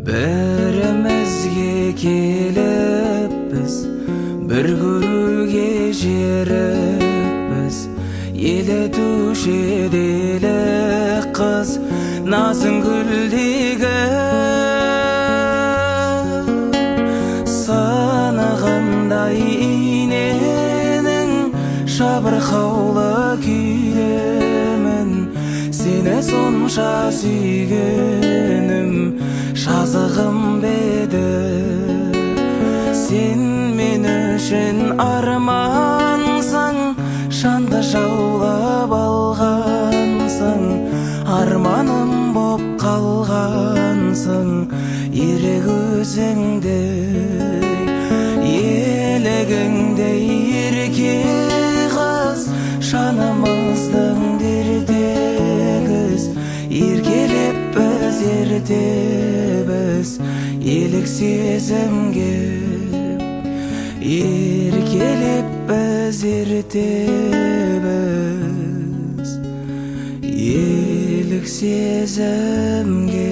Бірімізге келіппіз, бір көруге жеріппіз. Елетуші делік қыз, назың гүлдегі. Санағандай иненің жабырқаулы күйдемін. Сені сонша сүйгенім жазығым беді. Сен мен үшін армансың, жанды жаулап алғансың. Арманым боп қалғансың, ерек өзіңдей, елігіңдей ерке қыз. Жанымыздың дертегіз, еркелеп біз ертебіз, елік сезімге. Еркелеп біз ертебіз, елік сезімге.